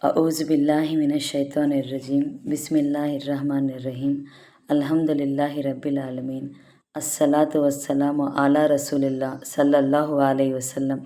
अऊज़ु बिल्लाहि मिनश शैतानिर्रजीम बिस्मिल्लाहिर्रहमानिर्रहीम अल्हम्दुलिल्लाहि रब्बिल आलमीन अस्सलातु वस्सलामु अला रसूलिल्लाह सल्लल्लाहु अलैहि वसल्लम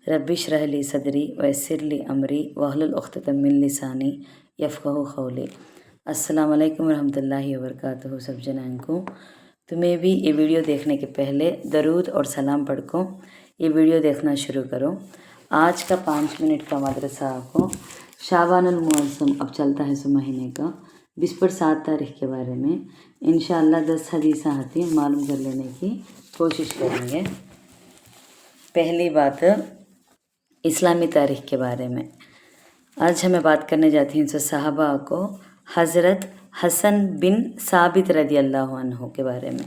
रब्बि इश्रह ली सदरी वयस्सिर ली अमरी वहलुल उक़्दतम मिन लिसानी यफ़क़हू क़ौली। अस्सलामु अलैकुम रहमतुल्लाहि व बरकातुहू। सब जनान को तुम्हें भी ये वीडियो देखने के पहले दरूद और सलाम पढ़ को ये वीडियो देखना शुरू करो। आज का 5 मिनट का मदरसा आपको शाबानुल मुअज़्ज़म अब चलता है महीने का 20 पर 7 तारीख के बारे में इंशाअल्लाह 10 हदीसें आती मालूम कर लेने की कोशिश करेंगे। पहली बात इस्लामी तारीख के बारे में आज हमें बात करने जाती हैं। सहाबा को हज़रत हसन बिन साबित रदी अल्लाह अन्हु के बारे में।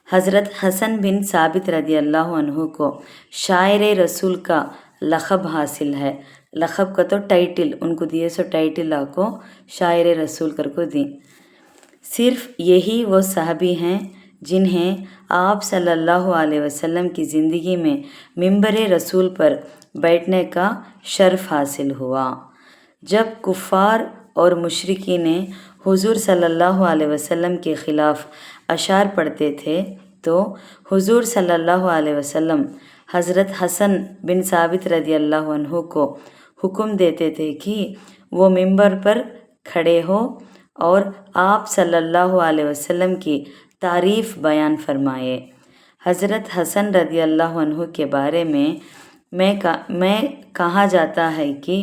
हज़रत हसन बिन साबित रदी अल्लाह अन्हु को शायर रसूल का लक़ब हासिल है। लक़ब का तो टाइटिल उनको दिए, सो टाइटिल को शायर रसूल कर को दी। सिर्फ यही वो सहाबी हैं जिन्हें आप सल्लल्लाहु अलैहि वसल्लम की ज़िंदगी में मिंबर रसूल पर बैठने का शर्फ हासिल हुआ। जब कुफ़ार और मुशरिकी ने हुज़ूर सल्लल्लाहु अलैहि वसल्लम के ख़िलाफ़ अशार पढ़ते थे तो हुज़ूर सल्लल्लाहु अलैहि वसल्लम हज़रत हसन बिन साबित रदी अल्लाह अन्हु को हुक्म देते थे कि वो मिंबर पर खड़े हो और आप सल्लल्लाहु अलैहि वसल्लम की तारीफ़ बयान फरमाए। हज़रत हसन रदी अल्लाह अन्हु के बारे में कहा जाता है कि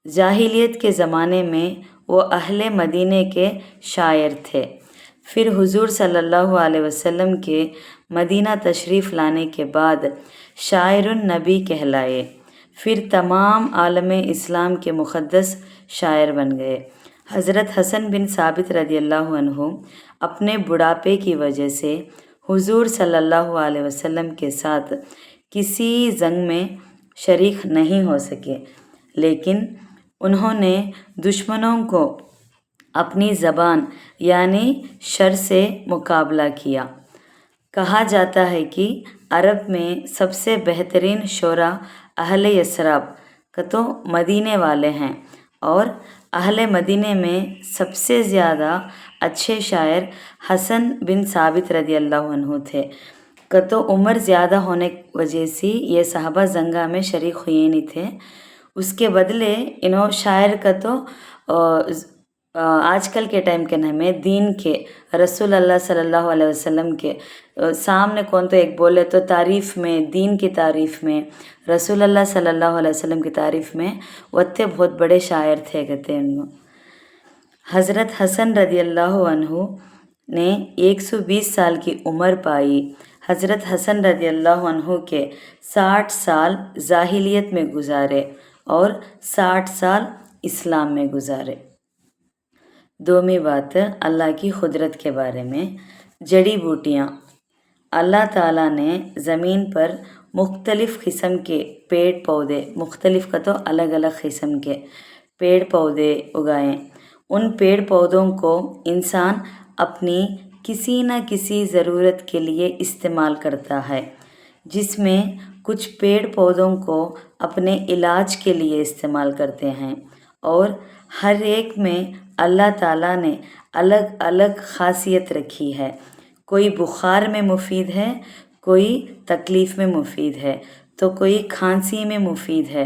जाहिलियत के ज़माने में वो अहले मदीने के शायर थे। फिर हुज़ूर सल्लल्लाहु अलैहि वसल्लम के मदीना तशरीफ़ लाने के बाद शायरुन नबी कहलाए। फिर तमाम आलम इस्लाम के मुक़द्दस शायर बन गए। हज़रत हसन बिन साबित रदी अल्लाह अन्हु अपने बुढ़ापे की वजह से हुज़ूर सल्लल्लाहु अलैहि वसल्लम के साथ किसी जंग में शरीक नहीं हो सके, लेकिन उन्होंने दुश्मनों को अपनी ज़बान यानी शर से मुकाबला किया। कहा जाता है कि अरब में सबसे बेहतरीन शोरा अहले यसरब का तो मदीने वाले हैं और अहले मदीने में सबसे ज़्यादा अच्छे शायर हसन बिन साबित रदी अल्लाह अन्हु थे। तो उम्र ज़्यादा होने की वजह से ये सहाबा जंगा में शरीक हुए नहीं थे। उसके बदले इन्हों शायर का तो आजकल के टाइम के नाम में दीन के रसूल अल्लाह सल्लल्लाहु अलैहि वसल्लम के सामने कौन तो एक बोले तो तारीफ़ में, दीन की तारीफ़ में, रसूल अल्लाह सल्लल्लाहु अलैहि वसल्लम की तारीफ़ में वत्ते बहुत बड़े शायर थे कहते हैं। हज़रत हसन रदी अल्लाह अन्हु ने 120 साल की उम्र पाई। हज़रत हसन रदी अल्लाह अन्हु के 60 साल जाहिलियत में गुजारे और 60 साल इस्लाम में गुजारे। दोमी बात अल्लाह की खुदरत के बारे में। जड़ी बूटियाँ अल्लाह ताला ने ज़मीन पर मुख्तलिफ़ किस्म के पेड़ पौधे, मुख्तलिफ़ का तो अलग अलग किस्म के पेड़ पौधे उगाए। उन पेड़ पौधों को इंसान अपनी किसी न किसी ज़रूरत के लिए इस्तेमाल करता है, जिसमें कुछ पेड़ पौधों को अपने इलाज के लिए इस्तेमाल करते हैं और हर एक में अल्लाह ताला ने अलग अलग ख़ासियत रखी है। कोई बुखार में मुफीद है, कोई तकलीफ़ में मुफीद है, तो कोई खांसी में मुफीद है।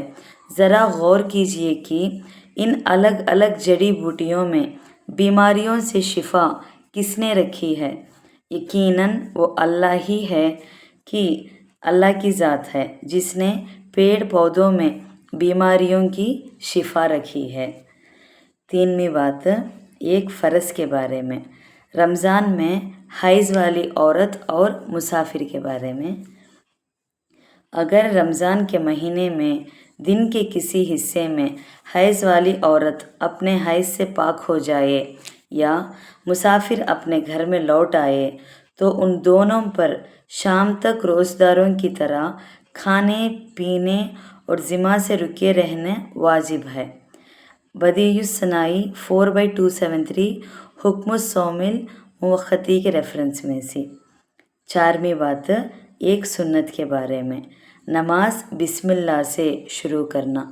ज़रा गौर कीजिए कि इन अलग अलग जड़ी बूटियों में बीमारियों से शिफा किसने रखी है। यकीनन वो अल्लाह ही है कि अल्लाह की ज़ात है जिसने पेड़ पौधों में बीमारियों की शिफा रखी है। तीनवीं बात एक फ़र्ज़ के बारे में। रमज़ान में हैज़ वाली औरत और मुसाफिर के बारे में। अगर रमज़ान के महीने में दिन के किसी हिस्से में हैज़ वाली औरत अपने हैज़ से पाक हो जाए या मुसाफिर अपने घर में लौट आए तो उन दोनों पर शाम तक रोज़दारों की तरह खाने पीने और ज़िमा से रुके रहने वाजिब है। बदीयुस्सनाई 4/273 हुक्मुस सौमिल मुवक्कती के रेफरेंस में से। चारवीं बात एक सुन्नत के बारे में। नमाज बिस्मिल्लाह से शुरू करना।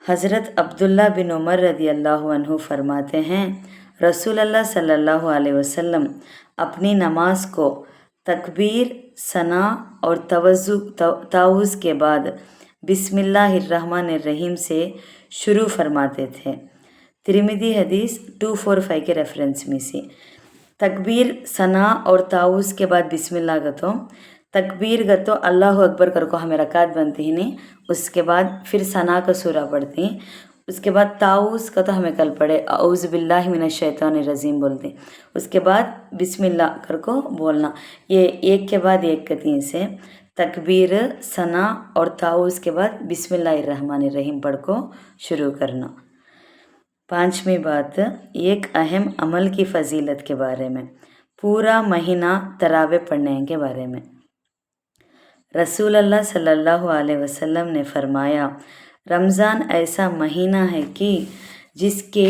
حضرت عبداللہ بن عمر رضی اللہ عنہ فرماتے ہیں رسول اللہ صلی اللہ علیہ وسلم اپنی نماز کو تکبیر، ثنا اور تعوذ کے بعد بسم اللہ الرحمن الرحیم سے شروع فرماتے تھے۔ ترمذی حدیث 245 کے ریفرنس میں سے تکبیر، ثنا اور تعوذ کے بعد بسم اللہ گتو تکبیر گتو اللہ اکبر کر کو ہمیں رکعت بنتی ہی نہیں، اس کے بعد پھر ثنا کا سورہ پڑھتے ہیں، اس کے بعد تعوذ کا تو ہمیں کل پڑھے اعوذ باللہ من الشیطان الرجیم بولتے ہیں، اس کے بعد بسم اللہ کر کو بولنا، یہ ایک کے بعد ایک کتیں سے تکبیر، ثنا اور تعوذ کے بعد بسم اللہ الرحمن الرحیم پڑھ کو شروع کرنا۔ پانچویں بات، ایک اہم عمل کی فضیلت کے بارے میں، پورا مہینہ تراویح پڑھنے کے بارے میں۔ رسول اللہ صلی اللہ علیہ وسلم نے فرمایا رمضان ایسا مہینہ ہے کہ جس کے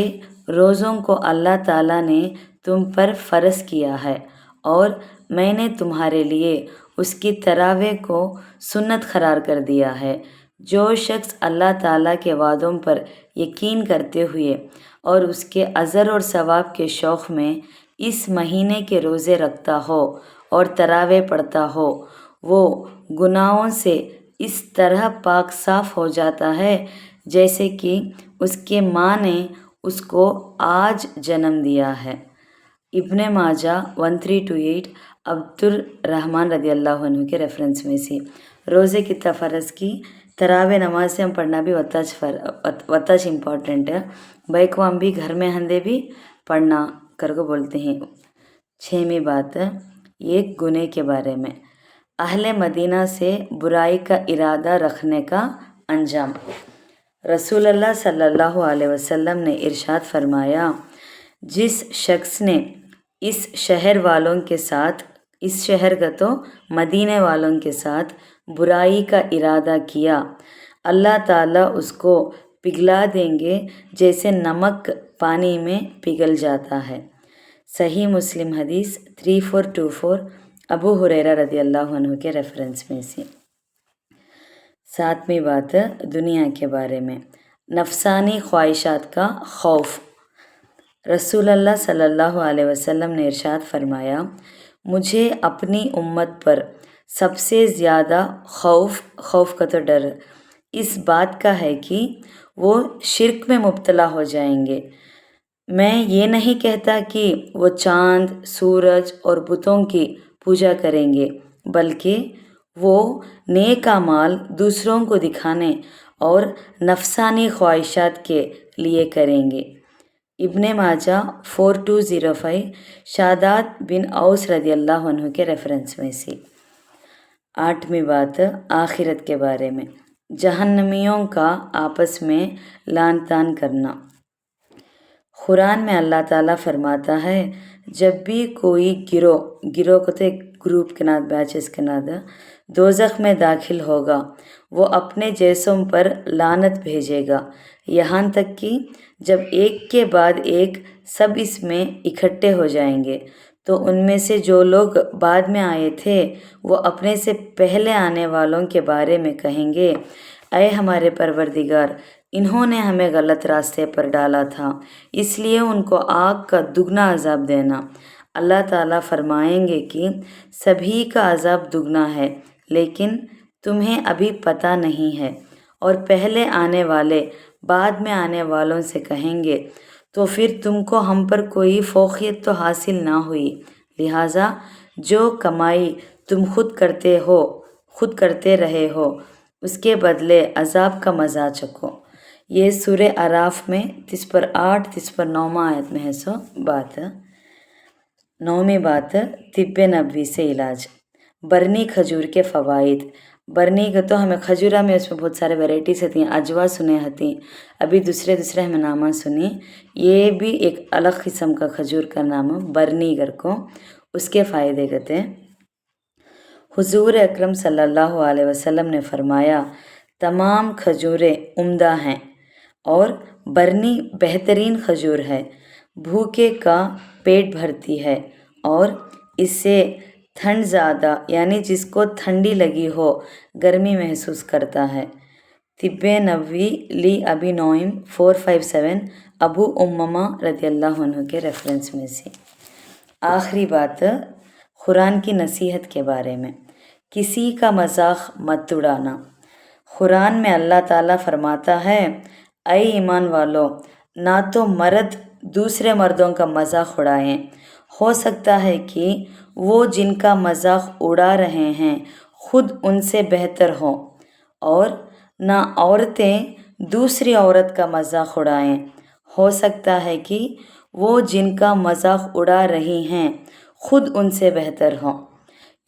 روزوں کو اللہ تعالیٰ نے تم پر فرض کیا ہے، اور میں نے تمہارے لیے اس کی تراویح کو سنت قرار کر دیا ہے۔ جو شخص اللہ تعالیٰ کے وعدوں پر یقین کرتے ہوئے اور اس کے اجر اور ثواب کے شوق میں اس مہینے کے روزے رکھتا ہو اور تراویح پڑھتا ہو، وہ گناہوں سے اس طرح پاک صاف ہو جاتا ہے جیسے کہ اس کے ماں نے اس کو آج جنم دیا ہے۔ ابن ماجہ 1328 عبد الرحمن رضی اللہ عنہ کے ریفرنس میں سے روزے کی فرض کی تراویح نماز سے ہم پڑھنا بھی وتاش امپورٹنٹ ہے، بھائی کو ہم بھی گھر میں ہندے بھی پڑھنا کر کو بولتے ہیں۔ چھویں بات، ایک گناہ کے بارے میں، اہل مدینہ سے برائی کا ارادہ رکھنے کا انجام۔ رسول اللہ صلی اللہ علیہ وسلم نے ارشاد فرمایا جس شخص نے اس شہر والوں کے ساتھ، اس شہر کا تو مدینے والوں کے ساتھ برائی کا ارادہ کیا، اللہ تعالیٰ اس کو پگھلا دیں گے جیسے نمک پانی میں پگھل جاتا ہے۔ صحیح مسلم حدیث 3424 ابو ہریرہ رضی اللہ عنہ کے ریفرنس میں سے۔ ساتویں بات، دنیا کے بارے میں، نفسانی خواہشات کا خوف۔ رسول اللہ صلی اللہ علیہ وسلم نے ارشاد فرمایا مجھے اپنی امت پر سب سے زیادہ خوف کا تو ڈر اس بات کا ہے کہ وہ شرک میں مبتلا ہو جائیں گے۔ میں یہ نہیں کہتا کہ وہ چاند، سورج اور بتوں کی پوجا کریں گے، بلکہ وہ نیک اعمال دوسروں کو دکھانے اور نفسانی خواہشات کے لیے کریں گے۔ ابن ماجہ 4205 شاداد بن اوس رضی اللہ عنہ کے ریفرنس میں سے۔ آٹھویں بات، آخرت کے بارے میں، جہنمیوں کا آپس میں لعن طعن کرنا۔ قرآن میں اللہ تعالیٰ فرماتا ہے جب بھی کوئی گروہ کو تو ایک گروپ کے ناد، بیچز کے ناد دوزخ میں داخل ہوگا، وہ اپنے جیسوں پر لعنت بھیجے گا، یہاں تک کہ جب ایک کے بعد ایک سب اس میں اکٹھے ہو جائیں گے تو ان میں سے جو لوگ بعد میں آئے تھے وہ اپنے سے پہلے آنے والوں کے بارے میں کہیں گے اے ہمارے پروردگار، انہوں نے ہمیں غلط راستے پر ڈالا تھا، اس لیے ان کو آگ کا دگنا عذاب دینا۔ اللہ تعالیٰ فرمائیں گے کہ سبھی کا عذاب دگنا ہے، لیکن تمہیں ابھی پتہ نہیں ہے، اور پہلے آنے والے بعد میں آنے والوں سے کہیں گے تو پھر تم کو ہم پر کوئی فوقیت تو حاصل نہ ہوئی، لہٰذا جو کمائی تم خود کرتے رہے ہو اس کے بدلے عذاب کا مزہ چکھو۔ یہ سورہ اعراف میں 38 39 آیت میں ہے سو بات۔ نویں بات، طب نبوی سے علاج، برنی کھجور کے فوائد۔ برنی کا تو ہمیں کھجورہ میں اس میں بہت سارے ویرائٹیز ہوتی ہیں، اجوا سنے ہوتی ہیں، ابھی دوسرے ہمیں نامہ سنی، یہ بھی ایک الگ قسم کا کھجور کا نام برنی کر کو، اس کے فائدے کہتے ہیں۔ حضور اکرم صلی اللہ علیہ وسلم نے فرمایا تمام کھجوریں عمدہ ہیں اور برنی بہترین کھجور ہے، بھوکے کا پیٹ بھرتی ہے اور اس سے ٹھنڈ زیادہ، یعنی جس کو ٹھنڈی لگی ہو گرمی محسوس کرتا ہے۔ तिब्ब नबवी ली अबी नोइम 457 अबू उम्मा रदियल्लाहु अन्हु के रेफरेंस में से। आखिरी बात कुरान की नसीहत के बारे में, किसी का मजाक मत उड़ाना। कुरान में अल्लाह ताला फरमाता है, ऐ ईमान वालों, ना तो मर्द दूसरे मर्दों का मजाक उड़ाएं, हो सकता है कि वो जिनका मजाक उड़ा रहे हैं खुद उनसे बेहतर हो, और ना औरतें दूसरी औरत का मजाक उड़ाएं, हो सकता है कि वो जिनका मजाक उड़ा रही हैं खुद उनसे बेहतर हो।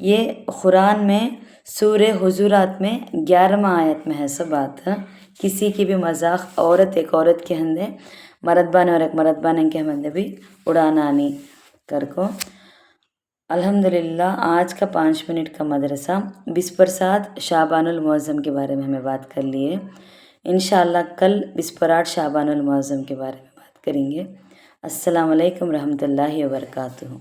ये कुरान में सूरह हुजुरात में 11वां आयत में है सब बात। किसी की भी मजाक एक औरत के हंदे मरदबान और एक मरदबान के हंदे भी उड़ाना नहीं कर को। अल्हम्दुलिल्लाह आज का 5 मिनट का मदरसा बिस्पर-7 शाबानुल मुअज़्ज़म के बारे में हमें बात कर लिए। इंशाअल्लाह कल बिस्पर-8 शाबानुल मुअज़्ज़म के बारे में बात करेंगे। अस्सलामु अलैकुम रहमतुल्लाहि व बरकातुहू।